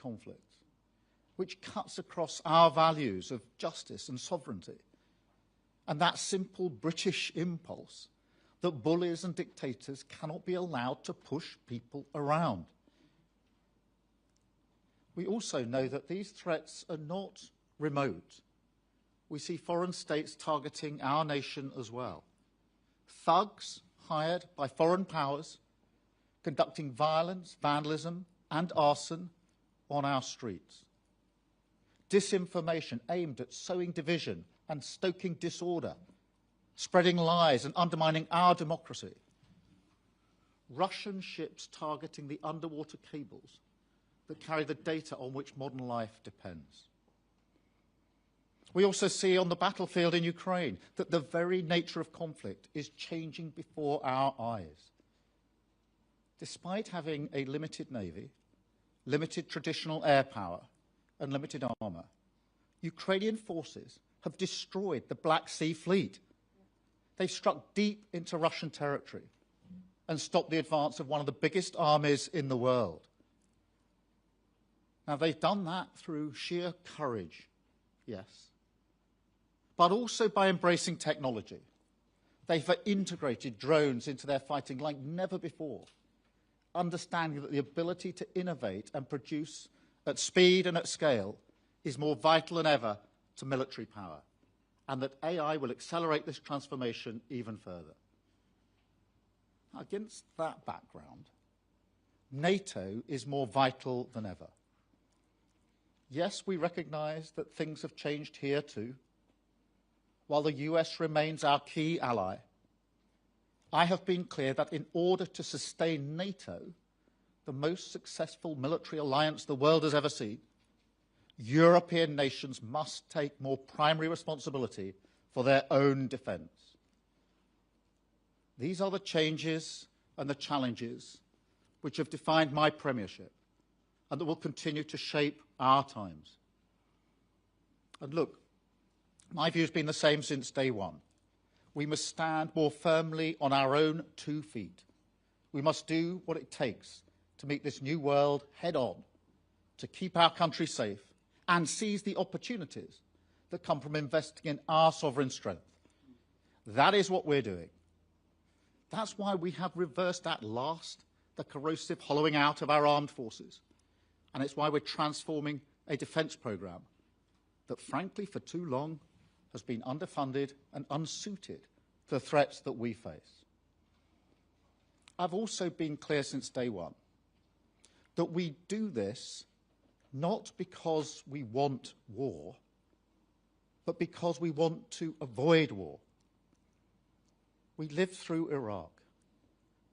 conflicts, which cuts across our values of justice and sovereignty, and that simple British impulse that bullies and dictators cannot be allowed to push people around. We also know that these threats are not remote. We see foreign states targeting our nation as well. Thugs hired by foreign powers conducting violence, vandalism, and arson on our streets. Disinformation aimed at sowing division and stoking disorder, spreading lies and undermining our democracy. Russian ships targeting the underwater cables that carry the data on which modern life depends. We also see on the battlefield in Ukraine that the very nature of conflict is changing before our eyes. Despite having a limited navy, limited traditional air power, and limited armour, Ukrainian forces have destroyed the Black Sea Fleet. They've struck deep into Russian territory and stopped the advance of one of the biggest armies in the world. Now, they've done that through sheer courage, yes, but also by embracing technology. They've integrated drones into their fighting like never before, understanding that the ability to innovate and produce at speed and at scale is more vital than ever to military power, and that AI will accelerate this transformation even further. Against that background, NATO is more vital than ever. Yes, we recognise that things have changed here too. While the US remains our key ally, I have been clear that in order to sustain NATO, the most successful military alliance the world has ever seen, European nations must take more primary responsibility for their own defence. These are the changes and the challenges which have defined my premiership and that will continue to shape our times. And look, my view has been the same since day one. We must stand more firmly on our own 2 feet. We must do what it takes to meet this new world head on, to keep our country safe and seize the opportunities that come from investing in our sovereign strength. That is what we're doing. That's why we have reversed at last the corrosive hollowing out of our armed forces. And it's why we're transforming a defence programme that, frankly, for too long has been underfunded and unsuited to the threats that we face. I've also been clear since day one that we do this not because we want war, but because we want to avoid war. We lived through Iraq.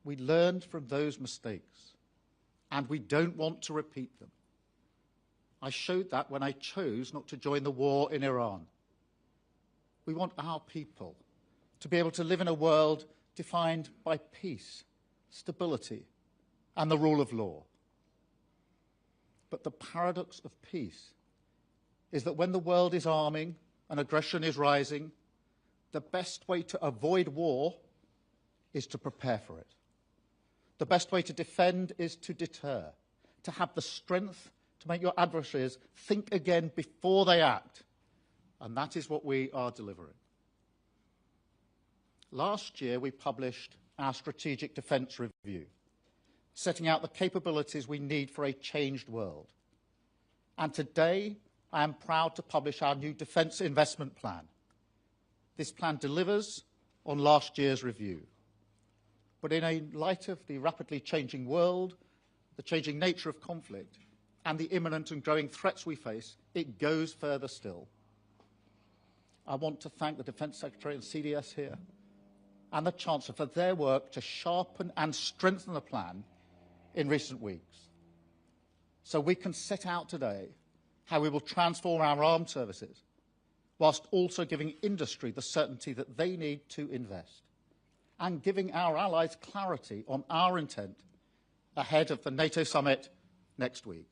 We learned from those mistakes, and we don't want to repeat them. I showed that when I chose not to join the war in Iran. We want our people to be able to live in a world defined by peace, stability, and the rule of law. But the paradox of peace is that when the world is arming and aggression is rising, the best way to avoid war is to prepare for it. The best way to defend is to deter, to have the strength to make your adversaries think again before they act. And that is what we are delivering. Last year, we published our Strategic Defence Review, setting out the capabilities we need for a changed world. And today, I am proud to publish our new Defence Investment Plan. This plan delivers on last year's review. But in a light of the rapidly changing world, the changing nature of conflict, and the imminent and growing threats we face, it goes further still. I want to thank the Defence Secretary and CDS here and the Chancellor for their work to sharpen and strengthen the plan in recent weeks. So we can set out today how we will transform our armed services, whilst also giving industry the certainty that they need to invest, and giving our allies clarity on our intent ahead of the NATO summit next week.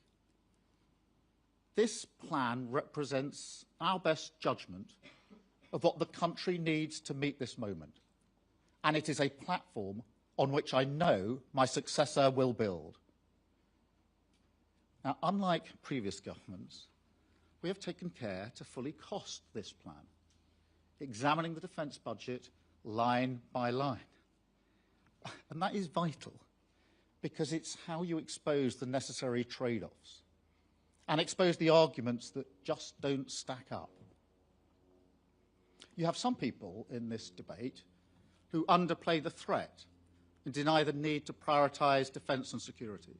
This plan represents our best judgment of what the country needs to meet this moment, and it is a platform on which I know my successor will build. Now, unlike previous governments, we have taken care to fully cost this plan, examining the defence budget line by line. And that is vital, because it's how you expose the necessary trade-offs and expose the arguments that just don't stack up. You have some people in this debate who underplay the threat and deny the need to prioritise defence and security.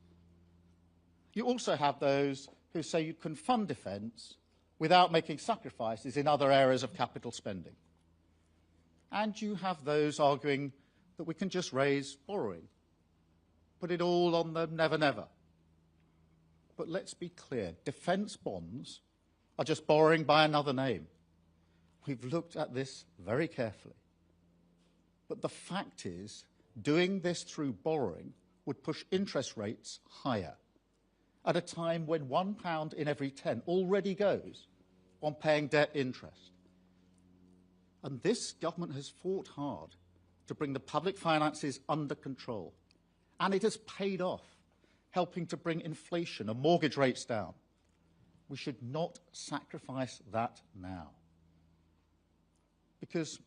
You also have those who say you can fund defence without making sacrifices in other areas of capital spending. And you have those arguing that we can just raise borrowing, put it all on the never-never. But let's be clear, defence bonds are just borrowing by another name. We've looked at this very carefully. But the fact is, doing this through borrowing would push interest rates higher at a time when £1 in every 10 already goes on paying debt interest. And this government has fought hard to bring the public finances under control. And it has paid off, helping to bring inflation and mortgage rates down. We should not sacrifice that now. Because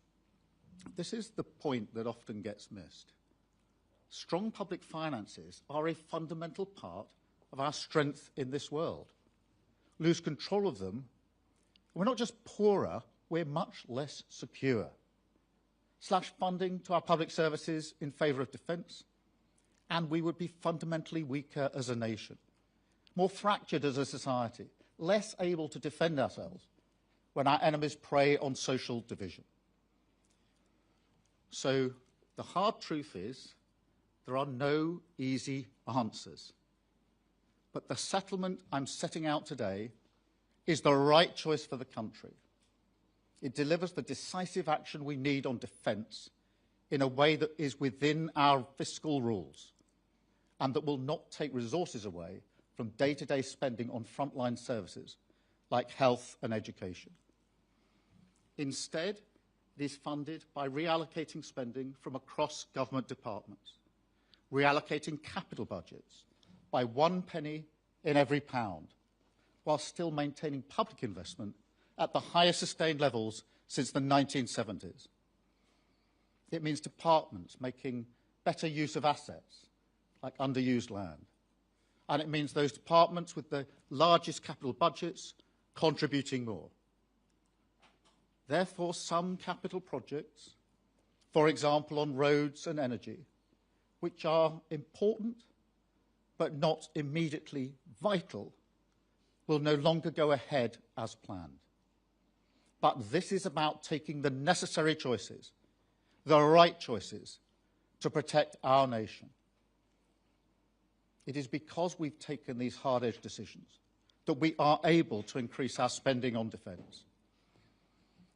this is the point that often gets missed. Strong public finances are a fundamental part of our strength in this world. Lose control of them, we're not just poorer, we're much less secure. Slash funding to our public services in favour of defence, and we would be fundamentally weaker as a nation, more fractured as a society, less able to defend ourselves when our enemies prey on social division. So the hard truth is there are no easy answers. But the settlement I'm setting out today is the right choice for the country. It delivers the decisive action we need on defence in a way that is within our fiscal rules and that will not take resources away from day-to-day spending on frontline services like health and education. Instead, it is funded by reallocating spending from across government departments, reallocating capital budgets by 1 penny in every pound, while still maintaining public investment at the highest sustained levels since the 1970s. It means departments making better use of assets, like underused land. And it means those departments with the largest capital budgets contributing more. Therefore, some capital projects, for example on roads and energy, which are important but not immediately vital, will no longer go ahead as planned. But this is about taking the necessary choices, the right choices, to protect our nation. It is because we've taken these hard-edged decisions that we are able to increase our spending on defence.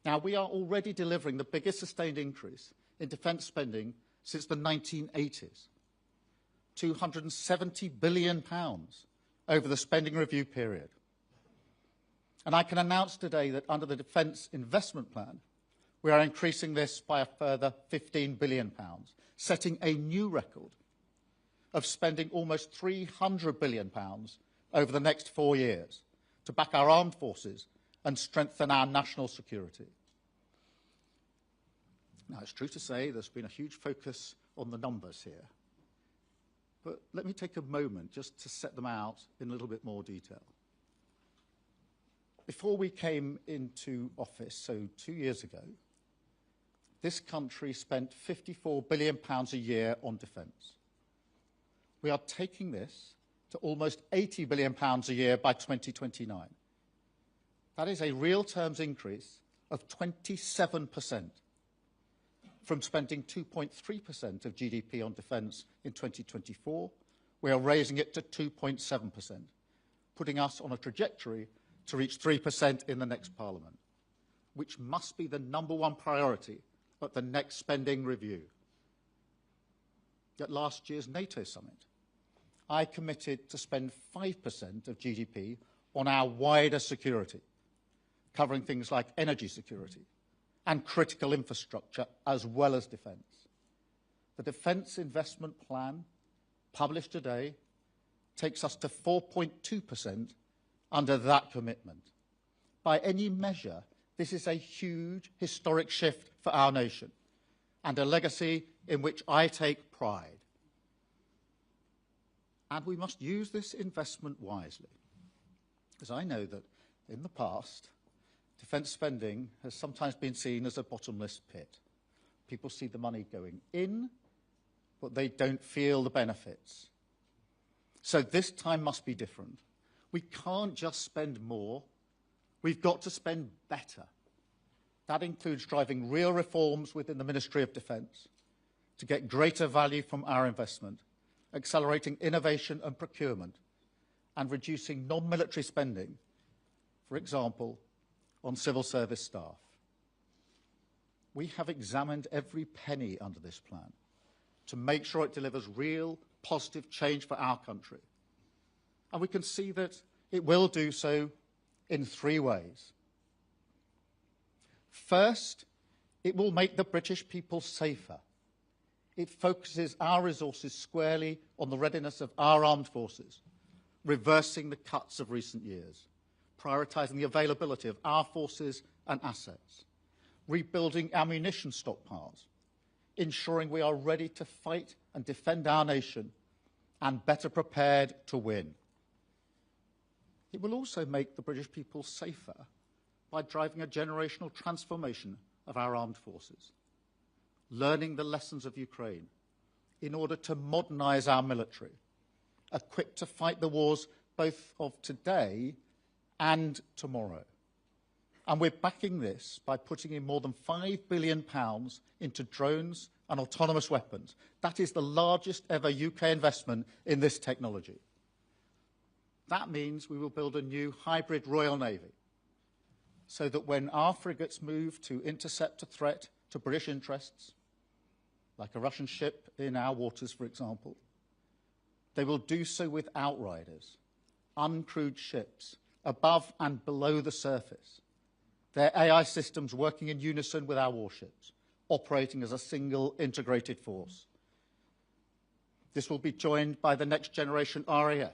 Now, we are already delivering the biggest sustained increase in defence spending since the 1980s, £270 billion over the spending review period. And I can announce today that under the Defence Investment Plan, we are increasing this by a further £15 billion, setting a new record of spending almost £300 billion over the next 4 years to back our armed forces and strengthen our national security. Now, it's true to say there's been a huge focus on the numbers here, but let me take a moment just to set them out in a little bit more detail. Before we came into office, so 2 years ago, this country spent £54 billion a year on defence. We are taking this to almost £80 billion a year by 2029. That is a real terms increase of 27%. From spending 2.3% of GDP on defence in 2024, we are raising it to 2.7%, putting us on a trajectory to reach 3% in the next Parliament, which must be the #1 priority at the next spending review. At last year's NATO summit, I committed to spend 5% of GDP on our wider security, covering things like energy security and critical infrastructure, as well as defence. The Defence Investment Plan, published today, takes us to 4.2% under that commitment. By any measure, this is a huge historic shift for our nation and a legacy in which I take pride. And we must use this investment wisely, because I know that in the past, defence spending has sometimes been seen as a bottomless pit. People see the money going in, but they don't feel the benefits. So this time must be different. We can't just spend more. We've got to spend better. That includes driving real reforms within the Ministry of Defence to get greater value from our investment, accelerating innovation and procurement, and reducing non-military spending, for example, on civil service staff. We have examined every penny under this plan to make sure it delivers real, positive change for our country. And we can see that it will do so in three ways. First, it will make the British people safer. It focuses our resources squarely on the readiness of our armed forces, reversing the cuts of recent years, prioritising the availability of our forces and assets, rebuilding ammunition stockpiles, ensuring we are ready to fight and defend our nation and better prepared to win. It will also make the British people safer by driving a generational transformation of our armed forces, learning the lessons of Ukraine in order to modernise our military, equipped to fight the wars both of today and tomorrow. And we're backing this by putting in more than £5 billion into drones and autonomous weapons. That is the largest ever UK investment in this technology. That means we will build a new hybrid Royal Navy, so that when our frigates move to intercept a threat to British interests, like a Russian ship in our waters, for example, they will do so with outriders, uncrewed ships, above and below the surface, their AI systems working in unison with our warships, operating as a single integrated force. This will be joined by the next generation RAF,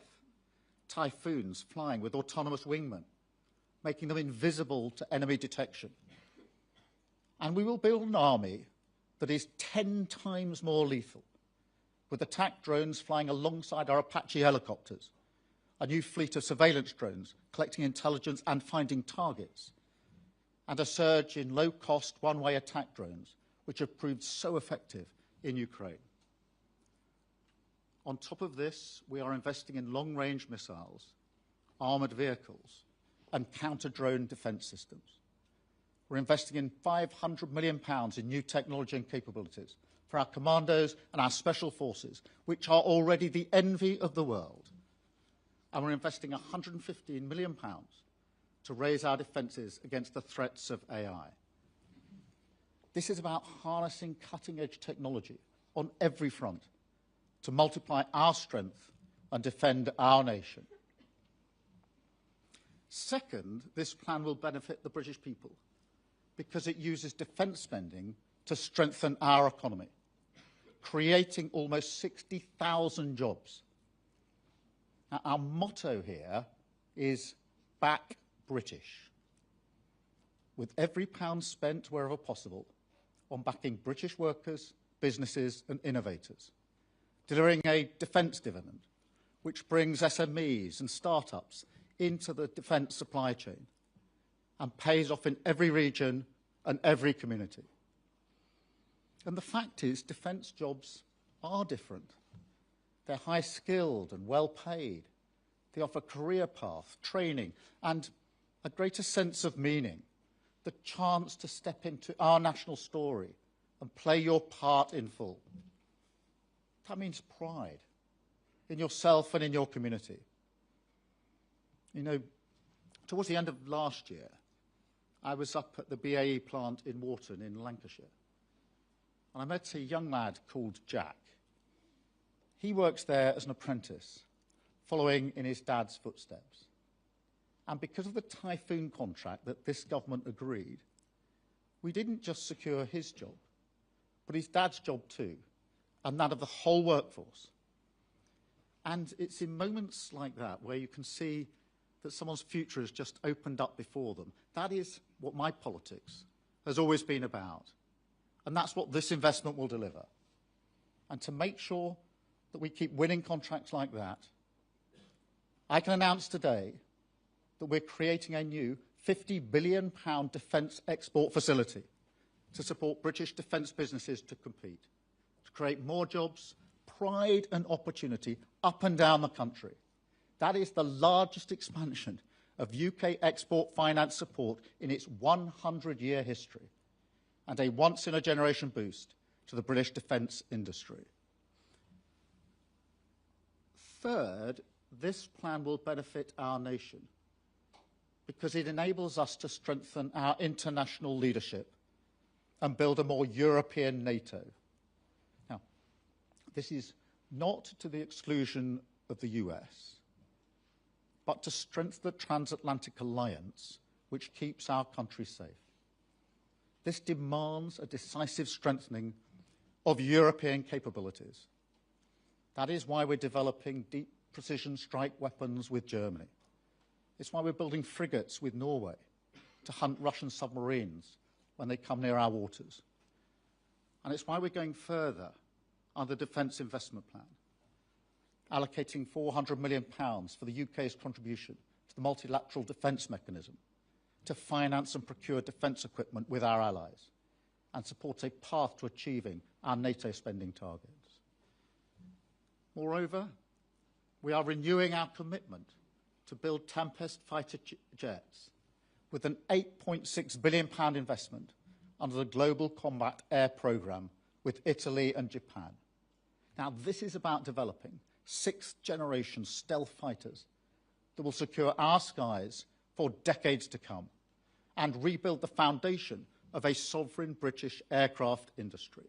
Typhoons flying with autonomous wingmen, making them invisible to enemy detection. And we will build an army that is 10 times more lethal, with attack drones flying alongside our Apache helicopters, a new fleet of surveillance drones collecting intelligence and finding targets, and a surge in low-cost one-way attack drones, which have proved so effective in Ukraine. On top of this, we are investing in long-range missiles, armoured vehicles, and counter-drone defence systems. We're investing in £500 million in new technology and capabilities for our commandos and our special forces, which are already the envy of the world. And we're investing £115 million to raise our defences against the threats of AI. This is about harnessing cutting-edge technology on every front to multiply our strength and defend our nation. Second, this plan will benefit the British people because it uses defence spending to strengthen our economy, creating almost 60,000 jobs. Now, our motto here is back British, with every pound spent wherever possible on backing British workers, businesses and innovators, delivering a defence dividend which brings SMEs and startups into the defence supply chain and pays off in every region and every community. And the fact is, defence jobs are different. They're high-skilled and well-paid. They offer career path, training, and a greater sense of meaning, the chance to step into our national story and play your part in full. That means pride in yourself and in your community. You know, towards the end of last year, I was up at the BAE plant in Wharton in Lancashire, and I met a young lad called Jack. He works there as an apprentice, following in his dad's footsteps. And because of the Typhoon contract that this government agreed, we didn't just secure his job, but his dad's job too, and that of the whole workforce. And it's in moments like that where you can see that someone's future has just opened up before them. That is what my politics has always been about. And that's what this investment will deliver. And to make sure that we keep winning contracts like that, I can announce today that we're creating a new £50 billion defence export facility to support British defence businesses to compete, to create more jobs, pride and opportunity up and down the country. That is the largest expansion of UK export finance support in its 100-year history, and a once-in-a-generation boost to the British defence industry. Third, this plan will benefit our nation because it enables us to strengthen our international leadership and build a more European NATO. Now, this is not to the exclusion of the US, but to strengthen the transatlantic alliance which keeps our country safe. This demands a decisive strengthening of European capabilities. That is why we're developing deep precision strike weapons with Germany. It's why we're building frigates with Norway to hunt Russian submarines when they come near our waters. And it's why we're going further on the Defence Investment Plan, allocating £400 million for the UK's contribution to the multilateral defence mechanism to finance and procure defence equipment with our allies and support a path to achieving our NATO spending targets. Moreover, we are renewing our commitment to build Tempest fighter jets with an £8.6 billion investment under the Global Combat Air Programme with Italy and Japan. Now, this is about developing sixth-generation stealth fighters that will secure our skies for decades to come and rebuild the foundation of a sovereign British aircraft industry.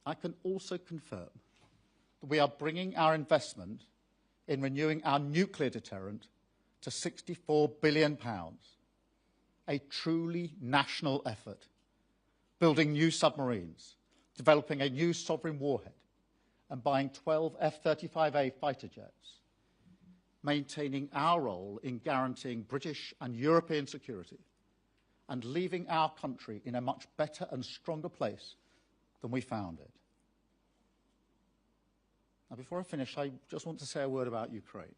I can also confirm that we are bringing our investment in renewing our nuclear deterrent to £64 billion, a truly national effort, building new submarines, developing a new sovereign warhead, and buying 12 F-35A fighter jets, maintaining our role in guaranteeing British and European security, and leaving our country in a much better and stronger place than we found it. Now, before I finish, I just want to say a word about Ukraine.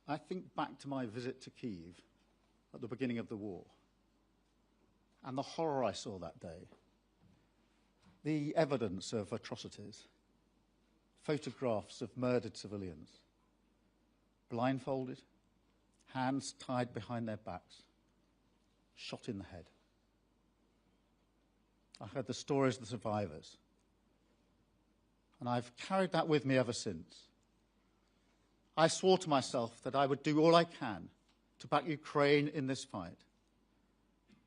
I think back to my visit to Kyiv at the beginning of the war and the horror I saw that day, the evidence of atrocities, photographs of murdered civilians, blindfolded, hands tied behind their backs, shot in the head. I heard the stories of the survivors, and I've carried that with me ever since. I swore to myself that I would do all I can to back Ukraine in this fight,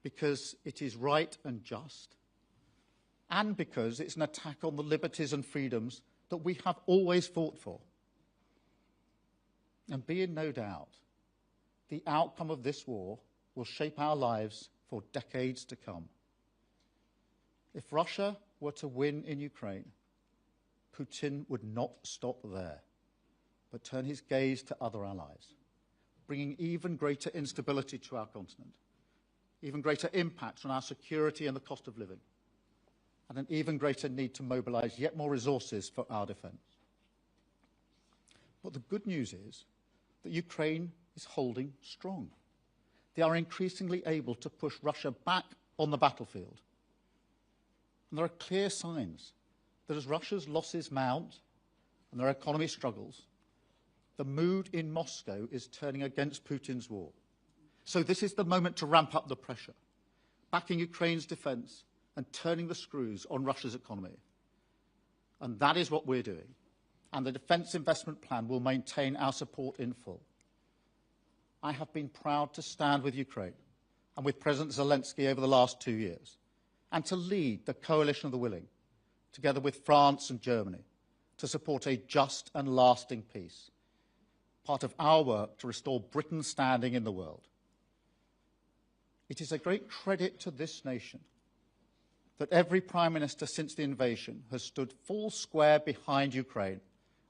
because it is right and just, and because it's an attack on the liberties and freedoms that we have always fought for. And be in no doubt, the outcome of this war will shape our lives for decades to come. If Russia were to win in Ukraine, Putin would not stop there, but turn his gaze to other allies, bringing even greater instability to our continent, even greater impact on our security and the cost of living, and an even greater need to mobilise yet more resources for our defence. But the good news is that Ukraine is holding strong. They are increasingly able to push Russia back on the battlefield. And there are clear signs that as Russia's losses mount and their economy struggles, the mood in Moscow is turning against Putin's war. So this is the moment to ramp up the pressure, backing Ukraine's defence and turning the screws on Russia's economy. And that is what we're doing. And the Defence Investment Plan will maintain our support in full. I have been proud to stand with Ukraine and with President Zelensky over the last 2 years, and to lead the coalition of the willing, together with France and Germany, to support a just and lasting peace, part of our work to restore Britain's standing in the world. It is a great credit to this nation that every Prime Minister since the invasion has stood full square behind Ukraine,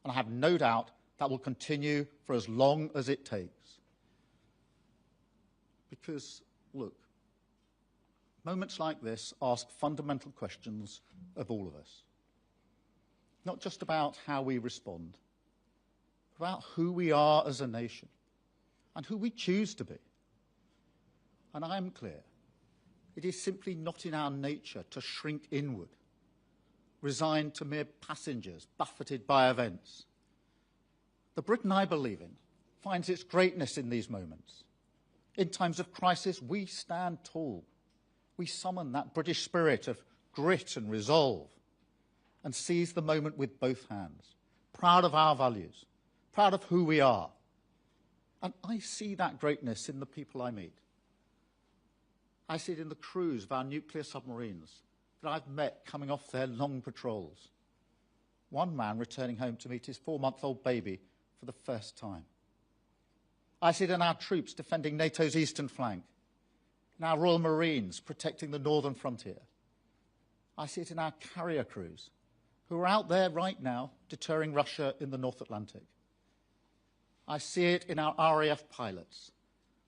and I have no doubt that will continue for as long as it takes. Because, look, moments like this ask fundamental questions of all of us. Not just about how we respond, but about who we are as a nation and who we choose to be. And I am clear, it is simply not in our nature to shrink inward, resigned to mere passengers, buffeted by events. The Britain I believe in finds its greatness in these moments. In times of crisis, we stand tall. We summon that British spirit of grit and resolve and seize the moment with both hands, proud of our values, proud of who we are. And I see that greatness in the people I meet. I see it in the crews of our nuclear submarines that I've met coming off their long patrols. One man returning home to meet his 4-month-old baby for the first time. I see it in our troops defending NATO's eastern flank, in our Royal Marines protecting the northern frontier. I see it in our carrier crews, who are out there right now deterring Russia in the North Atlantic. I see it in our RAF pilots,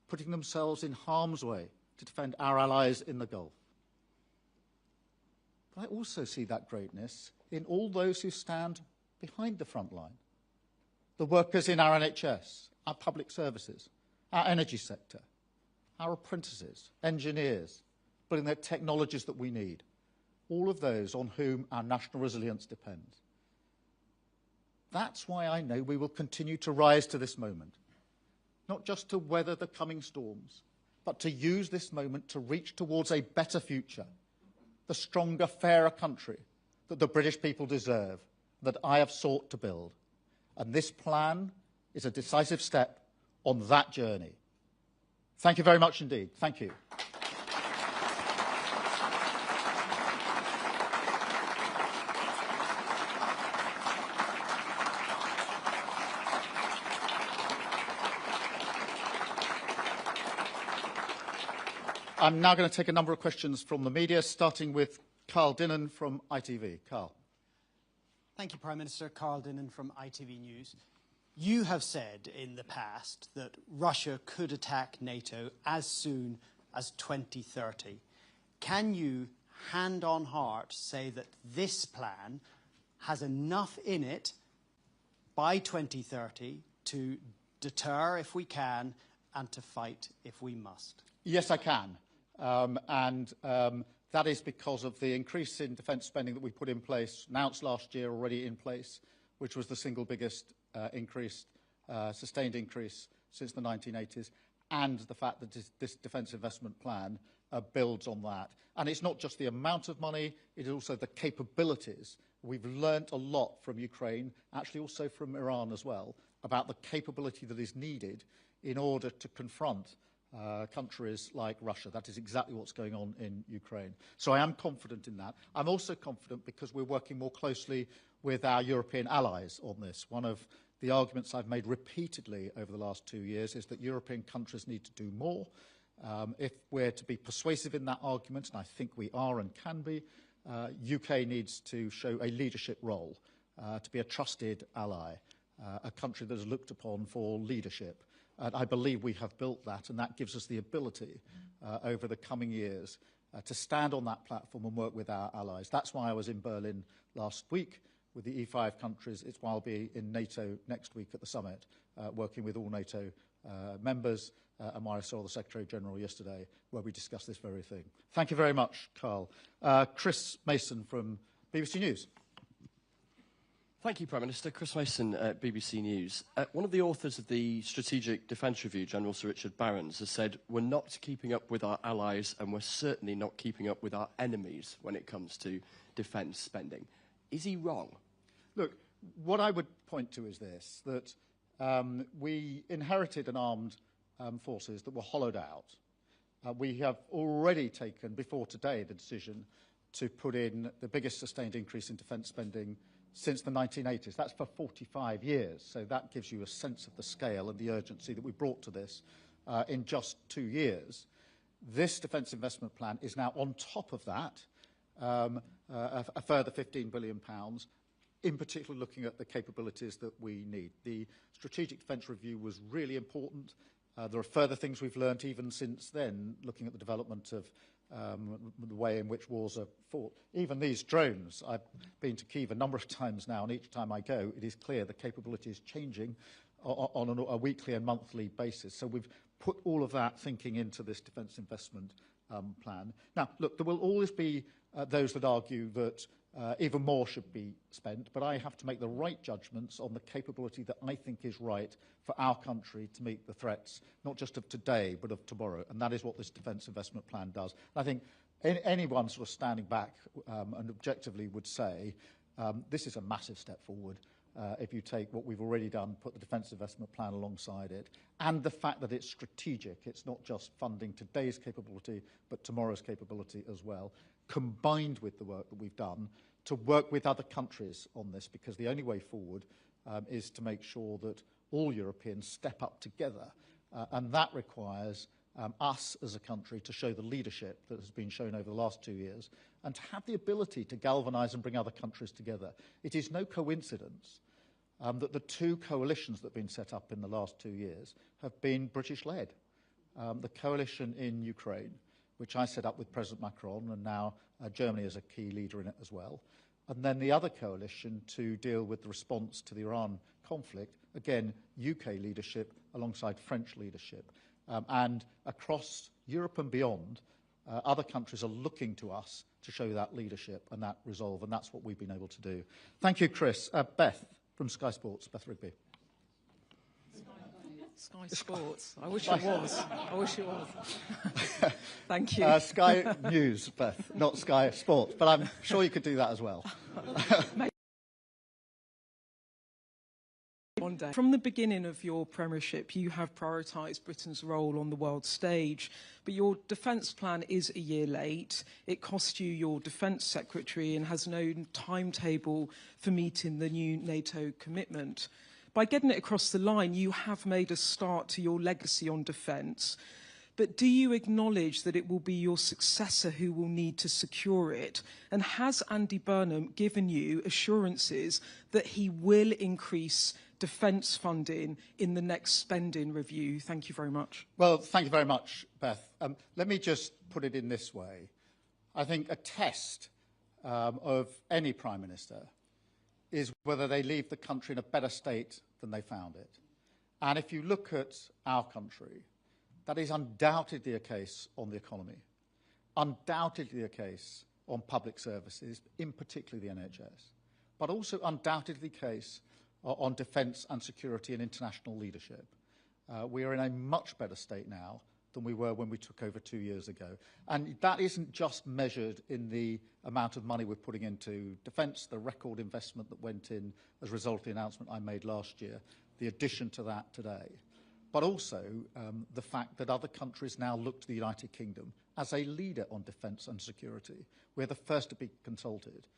putting themselves in harm's way to defend our allies in the Gulf. But I also see that greatness in all those who stand behind the front line. The workers in our NHS, our public services, our energy sector, our apprentices, engineers, building the technologies that we need, all of those on whom our national resilience depends. That's why I know we will continue to rise to this moment, not just to weather the coming storms, but to use this moment to reach towards a better future, the stronger, fairer country that the British people deserve, that I have sought to build. And this plan is a decisive step on that journey. Thank you very much indeed. Thank you. I'm now going to take a number of questions from the media, starting with Carl Dinnan from ITV. Carl. Thank you, Prime Minister. Carl Dinnan from ITV News. You have said in the past that Russia could attack NATO as soon as 2030. Can you, hand on heart, say that this plan has enough in it by 2030 to deter if we can and to fight if we must? Yes, I can. That is because of the increase in defence spending that we put in place, announced last year, already in place, which was the single biggest sustained increase since the 1980s, and the fact that this defence investment plan builds on that. And it's not just the amount of money, it is also the capabilities. We've learnt a lot from Ukraine, actually also from Iran as well, about the capability that is needed in order to confront countries like Russia. That is exactly what's going on in Ukraine. So I am confident in that. I'm also confident because we're working more closely with our European allies on this. One of the arguments I've made repeatedly over the last 2 years is that European countries need to do more. If we're to be persuasive in that argument, and I think we are and can be, UK needs to show a leadership role, to be a trusted ally, a country that is looked upon for leadership. And I believe we have built that, and that gives us the ability over the coming years to stand on that platform and work with our allies. That's why I was in Berlin last week with the E5 countries. It's why I'll be in NATO next week at the summit, working with all NATO members, and why I saw the Secretary-General yesterday, where we discussed this very thing. Thank you very much, Carl. Chris Mason from BBC News. Thank you, Prime Minister. Chris Mason at BBC News. One of the authors of the Strategic Defence Review, General Sir Richard Barrons, has said we're not keeping up with our allies and we're certainly not keeping up with our enemies when it comes to defence spending. Is he wrong? Look, what I would point to is this, that we inherited an armed forces that were hollowed out. We have already taken, before today, the decision to put in the biggest sustained increase in defence spending since the 1980s. That's for 45 years. So that gives you a sense of the scale and the urgency that we brought to this in just 2 years. This defence investment plan is now on top of that, a further £15 billion, in particular looking at the capabilities that we need. The Strategic Defence Review was really important. There are further things we've learnt even since then, looking at the development of the way in which wars are fought. Even these drones, I've been to Kyiv a number of times now, and each time I go, it is clear the capability is changing on a weekly and monthly basis. So we've put all of that thinking into this defence investment plan. Now, look, there will always be those that argue that even more should be spent, but I have to make the right judgments on the capability that I think is right for our country to meet the threats, not just of today, but of tomorrow. And that is what this defence investment plan does. I think anyone sort of standing back and objectively would say this is a massive step forward. If you take what we've already done, put the defence investment plan alongside it, and the fact that it's strategic, it's not just funding today's capability, but tomorrow's capability as well, combined with the work that we've done to work with other countries on this, because the only way forward is to make sure that all Europeans step up together, and that requires us as a country to show the leadership that has been shown over the last 2 years, and to have the ability to galvanise and bring other countries together. It is no coincidence that the two coalitions that have been set up in the last 2 years have been British-led. The coalition in Ukraine, which I set up with President Macron, and now Germany is a key leader in it as well. And then the other coalition to deal with the response to the Iran conflict, again, UK leadership alongside French leadership. And across Europe and beyond, other countries are looking to us to show that leadership and that resolve, and that's what we've been able to do. Thank you, Chris. Beth from Sky Sports, Beth Rigby. Sky Sports. I wish it was. I wish it was. Thank you. Sky News, Beth, not Sky Sports, but I'm sure you could do that as well. One day. From the beginning of your premiership, you have prioritised Britain's role on the world stage, but your defence plan is a year late. It cost you your defence secretary and has no timetable for meeting the new NATO commitment. By getting it across the line, you have made a start to your legacy on defence. But do you acknowledge that it will be your successor who will need to secure it? And has Andy Burnham given you assurances that he will increase defence funding in the next spending review? Thank you very much. Well, thank you very much, Beth. Let me just put it in this way. I think a test of any Prime Minister is whether they leave the country in a better state than they found it. And if you look at our country, that is undoubtedly a case on the economy, undoubtedly a case on public services, in particular the NHS, but also undoubtedly a case on defence and security and international leadership. We are in a much better state now than we were when we took over 2 years ago. And that isn't just measured in the amount of money we're putting into defence, the record investment that went in as a result of the announcement I made last year, the addition to that today, but also the fact that other countries now look to the United Kingdom as a leader on defence and security. We're the first to be consulted.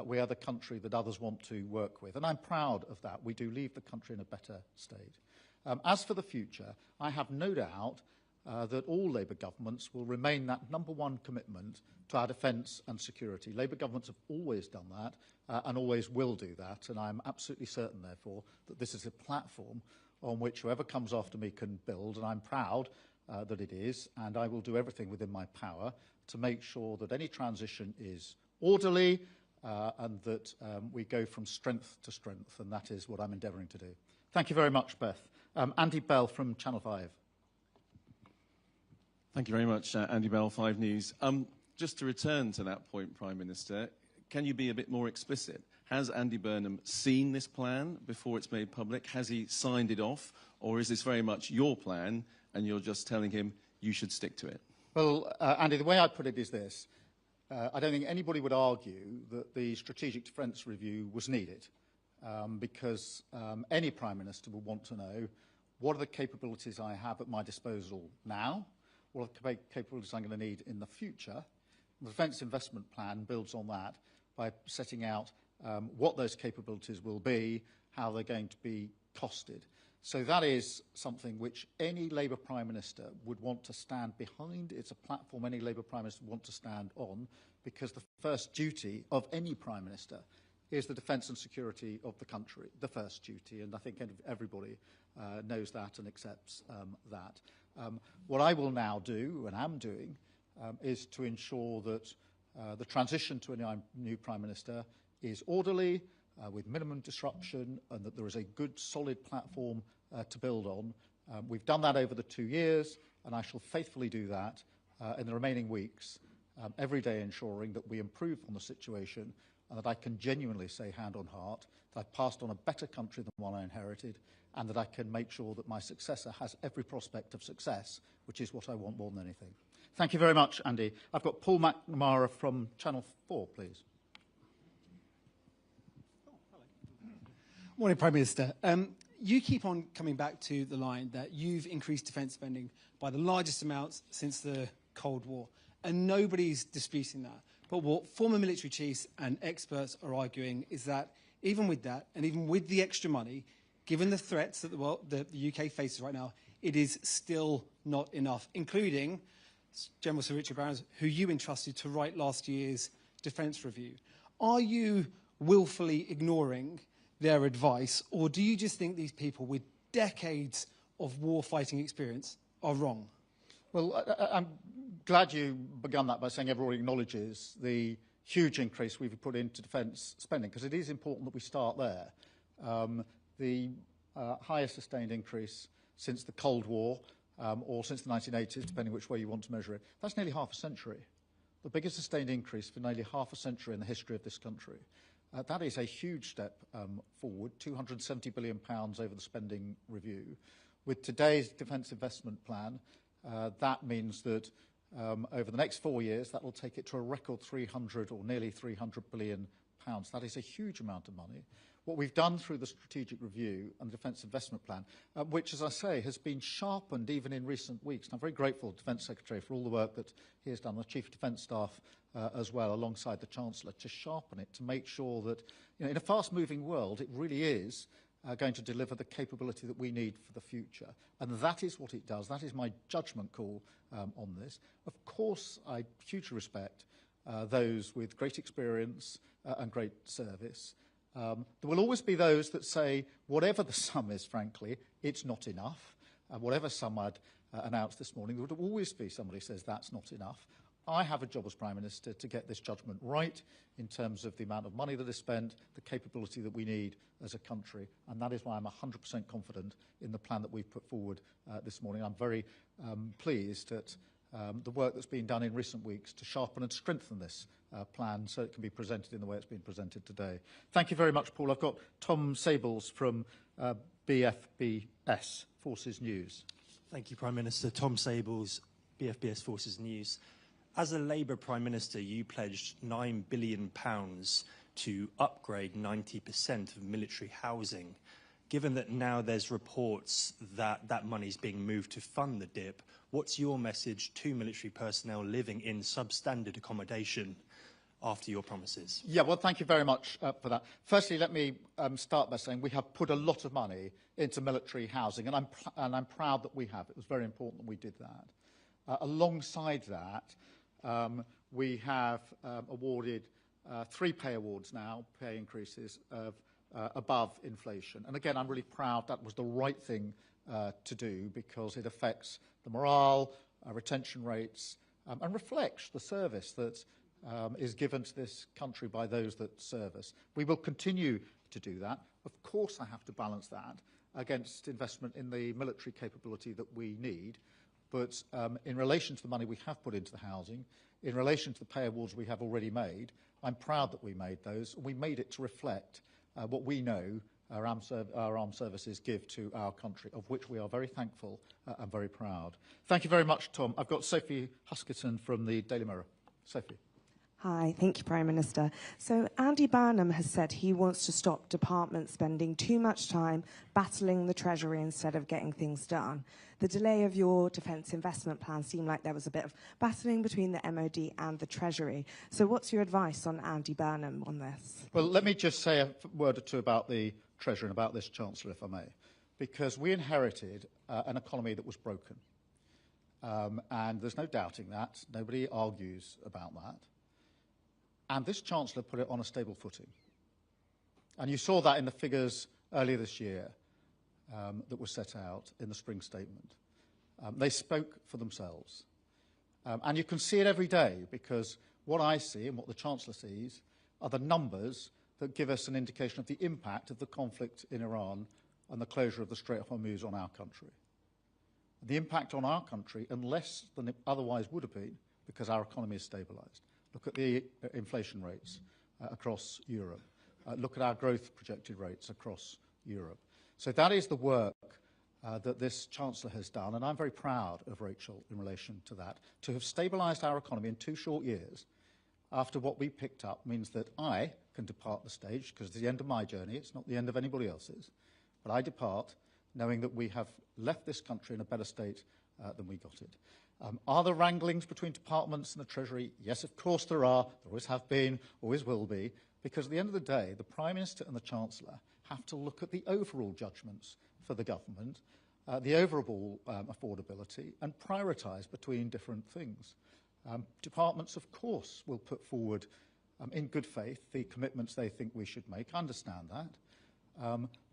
We are the country that others want to work with. And I'm proud of that. We do leave the country in a better state. As for the future, I have no doubt that all Labour governments will remain that #1 commitment to our defence and security. Labour governments have always done that and always will do that. And I'm absolutely certain, therefore, that this is a platform on which whoever comes after me can build. And I'm proud that it is. And I will do everything within my power to make sure that any transition is orderly and that we go from strength to strength. And that is what I'm endeavouring to do. Thank you very much, Beth. Andy Bell from Channel 5. Thank you very much, Andy Bell, 5 News. Just to return to that point, Prime Minister, can you be a bit more explicit? Has Andy Burnham seen this plan before it's made public? Has he signed it off? Or is this very much your plan and you're just telling him you should stick to it? Well, Andy, the way I put it is this. I don't think anybody would argue that the Strategic Defence Review was needed because any Prime Minister would want to know what are the capabilities I have at my disposal now, what are the capabilities I'm going to need in the future. The Defence Investment Plan builds on that by setting out what those capabilities will be, how they're going to be costed. So that is something which any Labour Prime Minister would want to stand behind. It's a platform any Labour Prime Minister would want to stand on, because the first duty of any Prime Minister is the defence and security of the country, the first duty, and I think everybody knows that and accepts that. What I will now do, and am doing, is to ensure that the transition to a new Prime Minister is orderly, with minimum disruption, and that there is a good, solid platform to build on. We've done that over the 2 years, and I shall faithfully do that in the remaining weeks, every day ensuring that we improve on the situation, and that I can genuinely say, hand on heart, that I've passed on a better country than the one I inherited, and that I can make sure that my successor has every prospect of success, which is what I want more than anything. Thank you very much, Andy. I've got Paul McNamara from Channel 4, please. Morning, Prime Minister. You keep on coming back to the line that you've increased defence spending by the largest amounts since the Cold War, and nobody's disputing that. But what former military chiefs and experts are arguing is that even with that, and even with the extra money, given the threats that the UK faces right now, it is still not enough, including General Sir Richard Barrons, who you entrusted to write last year's defence review. Are you willfully ignoring their advice, or do you just think these people with decades of war-fighting experience are wrong? Well, I'm glad you began that by saying everyone acknowledges the huge increase we've put into defence spending, because it is important that we start there. The highest sustained increase since the Cold War, or since the 1980s, depending which way you want to measure it, that's nearly half a century. The biggest sustained increase for nearly half a century in the history of this country. That is a huge step forward, £270 billion over the spending review. With today's defence investment plan, that means that over the next 4 years, that will take it to a record 300 or nearly £300 billion. That is a huge amount of money. What we've done through the strategic review and the defence investment plan, which, as I say, has been sharpened even in recent weeks. And I'm very grateful to the Defence Secretary for all the work that he has done, the Chief of Defence Staff as well, alongside the Chancellor, to sharpen it, to make sure that, you know, in a fast-moving world, it really is going to deliver the capability that we need for the future. And that is what it does. That is my judgment call on this. Of course, I hugely respect those with great experience and great service. There will always be those that say, whatever the sum is, frankly, it's not enough. Whatever sum I'd announced this morning, there would always be somebody who says that's not enough. I have a job as Prime Minister to get this judgment right in terms of the amount of money that is spent, the capability that we need as a country, and that is why I'm 100% confident in the plan that we've put forward this morning. I'm very pleased at the work that's been done in recent weeks to sharpen and strengthen this plan so it can be presented in the way it's been presented today. Thank you very much, Paul. I've got Tom Sables from BFBS Forces News. Thank you, Prime Minister. Tom Sables, BFBS Forces News. As a Labour Prime Minister, you pledged £9 billion to upgrade 90% of military housing. Given that now there's reports that that money is being moved to fund the DIP, what's your message to military personnel living in substandard accommodation after your promises? Yeah, well, thank you very much for that. Firstly, let me start by saying we have put a lot of money into military housing, and I'm proud that we have. It was very important that we did that. Alongside that, we have awarded 3 pay awards now, pay increases of above inflation. And again, I'm really proud that was the right thing to do, because it affects the morale, retention rates, and reflects the service that is given to this country by those that serve us. We will continue to do that. Of course, I have to balance that against investment in the military capability that we need. But in relation to the money we have put into the housing, in relation to the pay awards we have already made, I'm proud that we made those. We made it to reflect what we know our armed services give to our country, of which we are very thankful and very proud. Thank you very much, Tom. I've got Sophie Huskerton from the Daily Mirror. Sophie. Hi, thank you, Prime Minister. So Andy Burnham has said he wants to stop departments spending too much time battling the Treasury instead of getting things done. The delay of your defence investment plan seemed like there was a bit of battling between the MOD and the Treasury. So what's your advice on Andy Burnham on this? Well, let me just say a word or two about the Treasury and about this Chancellor, if I may. because we inherited an economy that was broken. And there's no doubting that. Nobody argues about that. And this Chancellor put it on a stable footing. And you saw that in the figures earlier this year that were set out in the spring statement. They spoke for themselves. And you can see it every day, because what I see and what the Chancellor sees are the numbers that give us an indication of the impact of the conflict in Iran and the closure of the Strait of Hormuz on our country. The impact on our country, and less than it otherwise would have been, because our economy is stabilised. Look at the inflation rates across Europe. Look at our growth projected rates across Europe. So that is the work that this Chancellor has done, and I'm very proud of Rachel in relation to that. To have stabilised our economy in 2 short years after what we picked up means that I can depart the stage, because it's the end of my journey, it's not the end of anybody else's, but I depart knowing that we have left this country in a better state than we got it. Are there wranglings between departments and the Treasury? Yes, of course there are. There always have been, always will be, because at the end of the day, the Prime Minister and the Chancellor have to look at the overall judgments for the government, the overall affordability, and prioritise between different things. Departments, of course, will put forward, in good faith, the commitments they think we should make. I understand that.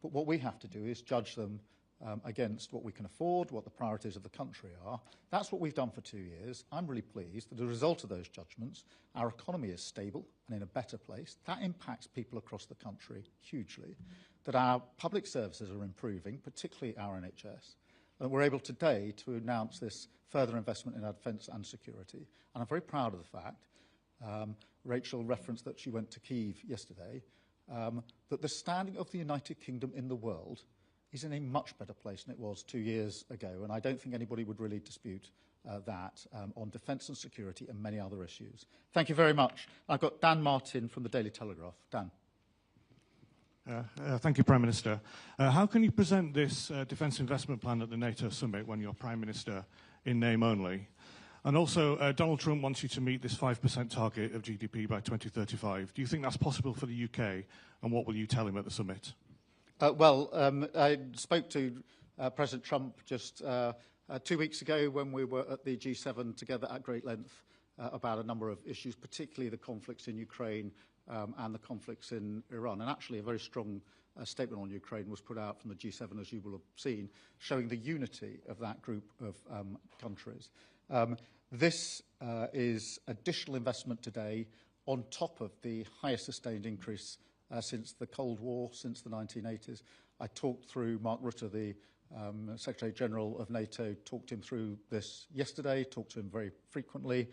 But what we have to do is judge them against what we can afford, what the priorities of the country are. That's what we've done for 2 years. I'm really pleased that as a result of those judgments, our economy is stable and in a better place. That impacts people across the country hugely. That our public services are improving, particularly our NHS. And we're able today to announce this further investment in our defence and security. And I'm very proud of the fact, Rachel referenced that she went to Kyiv yesterday, that the standing of the United Kingdom in the world is in a much better place than it was 2 years ago. And I don't think anybody would really dispute that on defence and security and many other issues. Thank you very much. I've got Dan Martin from the Daily Telegraph. Dan. Thank you, Prime Minister. How can you present this defence investment plan at the NATO summit when you're Prime Minister in name only? And also, Donald Trump wants you to meet this 5% target of GDP by 2035. Do you think that's possible for the UK? And what will you tell him at the summit? I spoke to President Trump just 2 weeks ago when we were at the G7 together at great length about a number of issues, particularly the conflicts in Ukraine and the conflicts in Iran. And actually a very strong statement on Ukraine was put out from the G7, as you will have seen, showing the unity of that group of countries. This is additional investment today on top of the highest sustained increase since the Cold War, since the 1980s. I talked through Mark Rutte, the Secretary-General of NATO, talked him through this yesterday, talked to him very frequently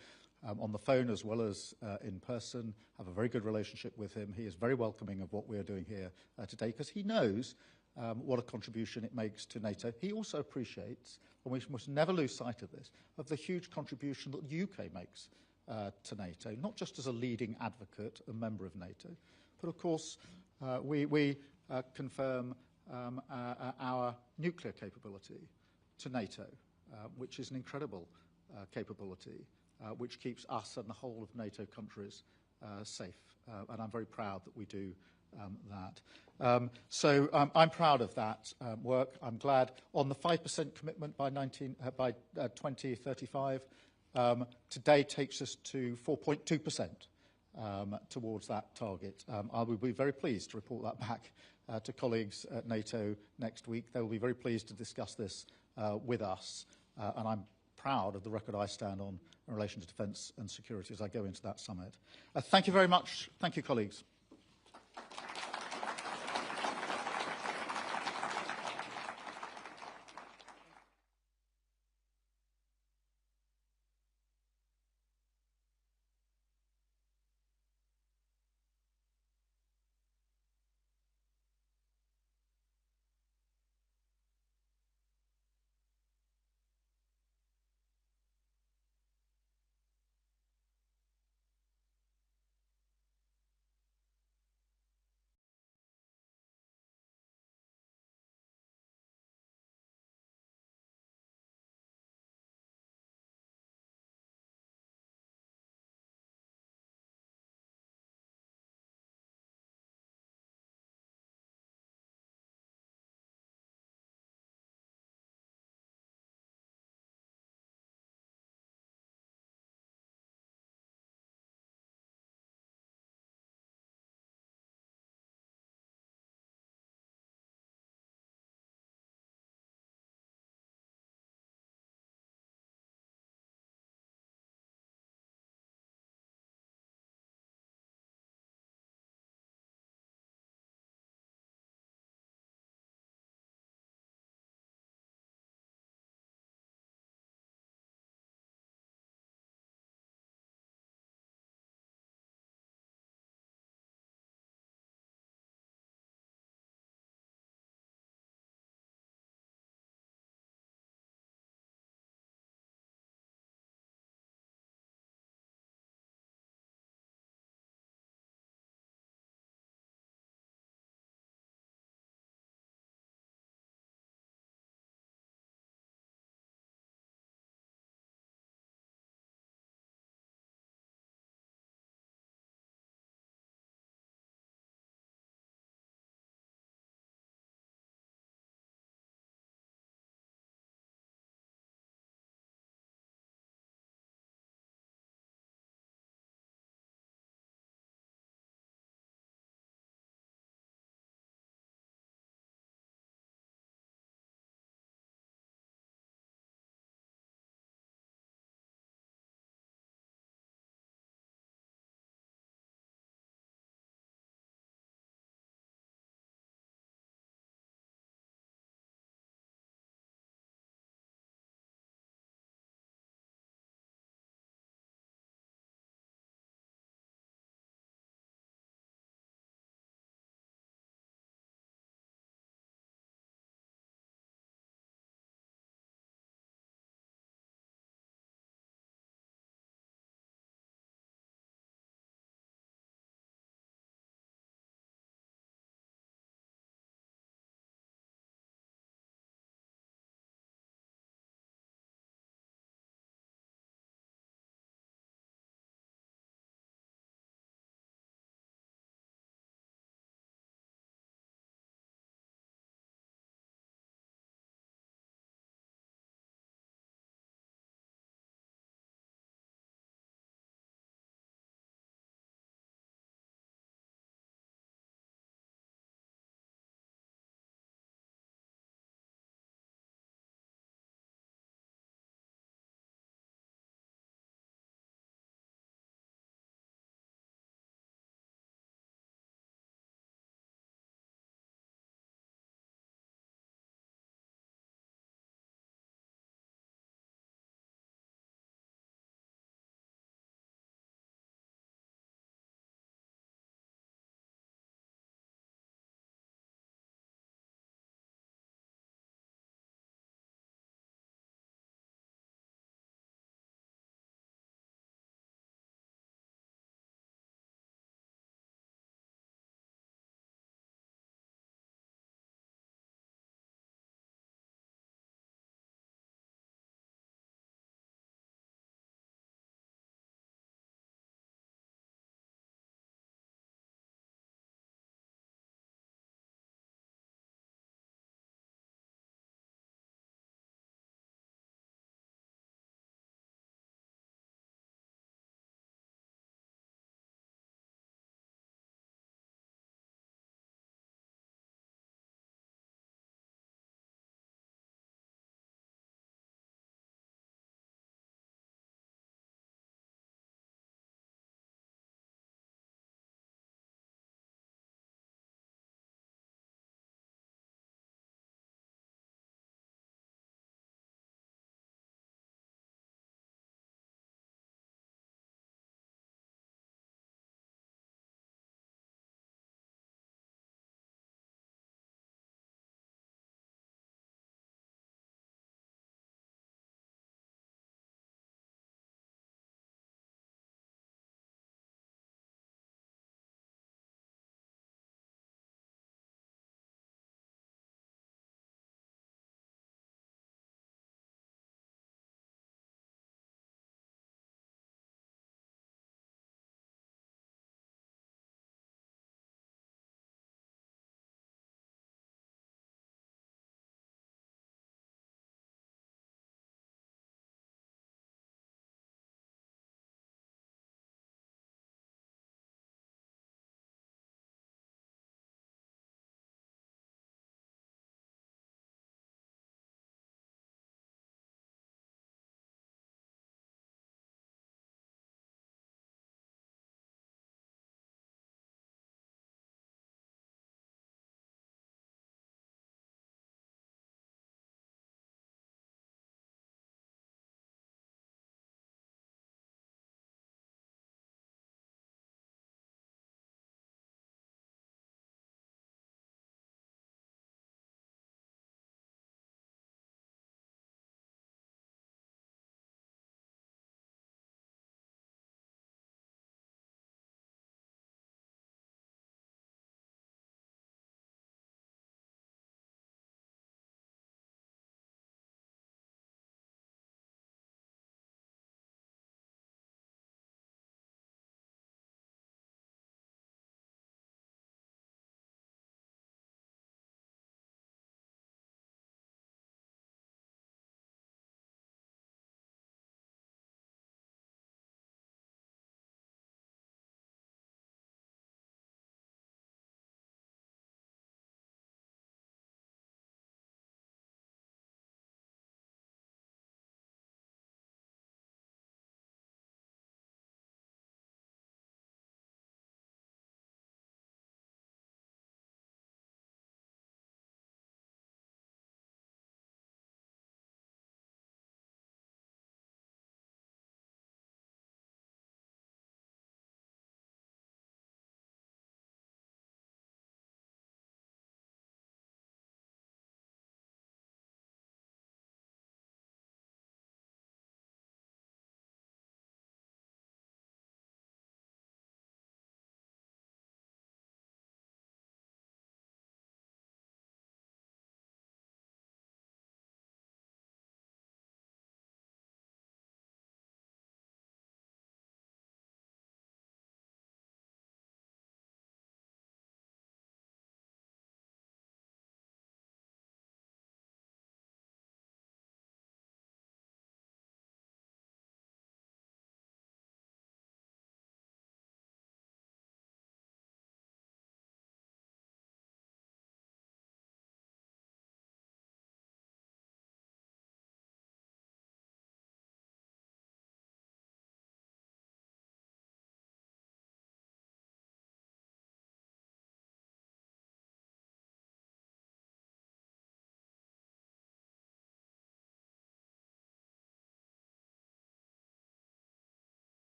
on the phone as well as in person, have a very good relationship with him. He is very welcoming of what we are doing here today, because he knows what a contribution it makes to NATO. He also appreciates, and we must never lose sight of this, of the huge contribution that the UK makes to NATO, not just as a leading advocate, a member of NATO, but of course we confirm our nuclear capability to NATO, which is an incredible capability, which keeps us and the whole of NATO countries safe. And I'm very proud that we do that. So I'm proud of that work. I'm glad on the 5% commitment by 2035. Today takes us to 4.2% towards that target. I will be very pleased to report that back to colleagues at NATO next week. They will be very pleased to discuss this with us, and I'm proud of the record I stand on in relation to defence and security as I go into that summit. Thank you very much. Thank you, colleagues.